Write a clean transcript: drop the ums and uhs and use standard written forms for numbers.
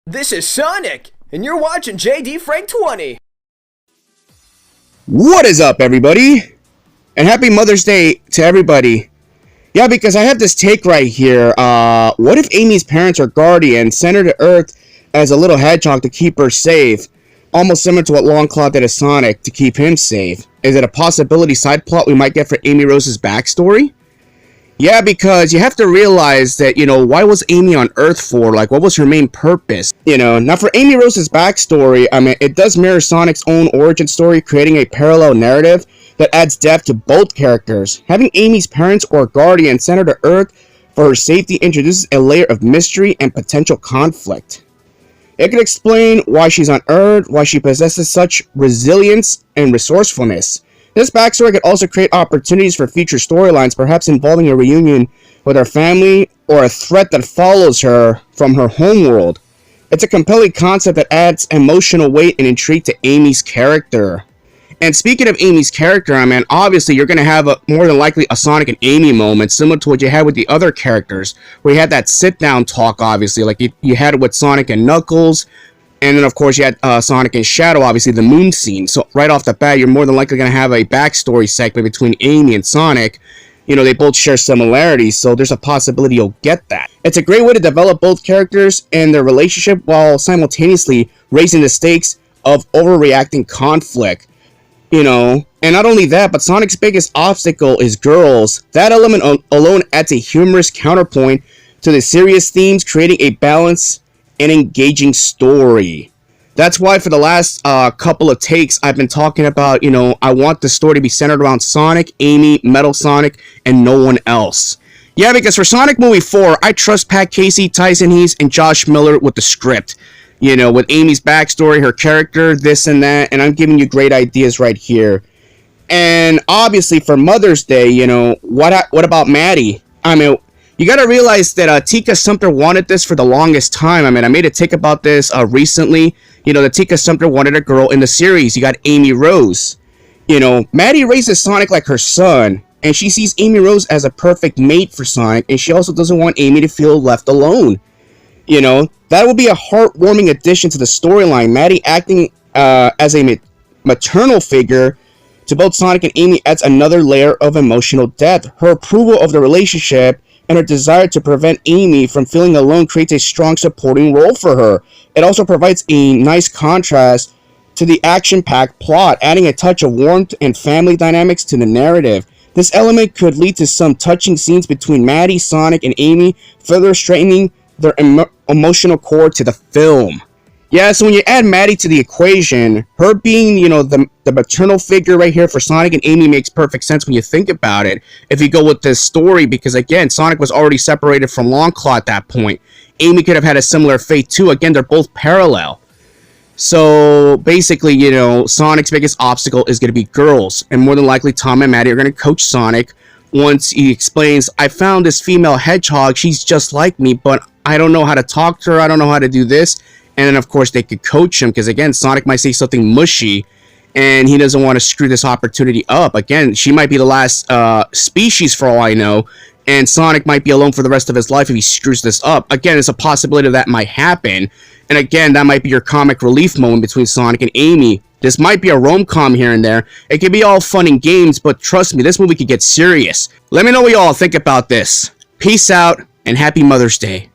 This is Sonic, and you're watching JD Frank 20. What is up, everybody? And happy Mother's Day to everybody. Yeah, because I have this take right here. What if Amy's parents or guardians sent her to Earth as a little hedgehog to keep her safe? Almost similar to what Longclaw did to Sonic to keep him safe. Is it a possibility side plot we might get for Amy Rose's backstory? Yeah, because you have to realize that, why was Amy on Earth for? Like, what was her main purpose? Now for Amy Rose's backstory, it does mirror Sonic's own origin story, creating a parallel narrative that adds depth to both characters. Having Amy's parents or guardians sent her to Earth for her safety introduces a layer of mystery and potential conflict. It could explain why she's on Earth, why she possesses such resilience and resourcefulness. This backstory could also create opportunities for future storylines, perhaps involving a reunion with her family or a threat that follows her from her homeworld. It's a compelling concept that adds emotional weight and intrigue to Amy's character. And speaking of Amy's character, obviously you're going to have more than likely a Sonic and Amy moment, similar to what you had with the other characters, where you had that sit-down talk, obviously, like you had it with Sonic and Knuckles. And then, of course, you had Sonic and Shadow, obviously, the moon scene. So, right off the bat, you're more than likely going to have a backstory segment between Amy and Sonic. They both share similarities, so there's a possibility you'll get that. It's a great way to develop both characters and their relationship while simultaneously raising the stakes of overreacting conflict. And not only that, but Sonic's biggest obstacle is girls. That element alone adds a humorous counterpoint to the serious themes, creating a balance and engaging story. That's why for the last couple of takes I've been talking about, I want the story to be centered around Sonic, Amy, Metal Sonic, and no one else. Yeah, because for Sonic Movie 4, I trust Pat Casey, Tyson Heese, and Josh Miller with the script. With Amy's backstory, her character, this and that, and I'm giving you great ideas right here. And obviously for Mother's Day, what about Maddie? You gotta realize that Tika Sumpter wanted this for the longest time. I made a take about this recently. That Tika Sumpter wanted a girl in the series. You got Amy Rose. Maddie raises Sonic like her son, and she sees Amy Rose as a perfect mate for Sonic, and she also doesn't want Amy to feel left alone. That will be a heartwarming addition to the storyline. Maddie acting as a maternal figure to both Sonic and Amy adds another layer of emotional depth. Her approval of the relationship and her desire to prevent Amy from feeling alone creates a strong supporting role for her. It also provides a nice contrast to the action-packed plot, adding a touch of warmth and family dynamics to the narrative. This element could lead to some touching scenes between Maddie, Sonic, and Amy, further straightening their emotional core to the film. Yeah, so when you add Maddie to the equation, her being, the maternal figure right here for Sonic and Amy makes perfect sense when you think about it. If you go with this story, because again, Sonic was already separated from Longclaw at that point. Amy could have had a similar fate too. Again, they're both parallel. So basically, Sonic's biggest obstacle is going to be girls. And more than likely, Tom and Maddie are going to coach Sonic once he explains, I found this female hedgehog, she's just like me, but I don't know how to talk to her, I don't know how to do this. And then, of course, they could coach him, because, again, Sonic might say something mushy, and he doesn't want to screw this opportunity up. Again, she might be the last species, for all I know, and Sonic might be alone for the rest of his life if he screws this up. Again, it's a possibility that might happen, and again, that might be your comic relief moment between Sonic and Amy. This might be a rom-com here and there. It could be all fun and games, but trust me, this movie could get serious. Let me know what you all think about this. Peace out, and happy Mother's Day.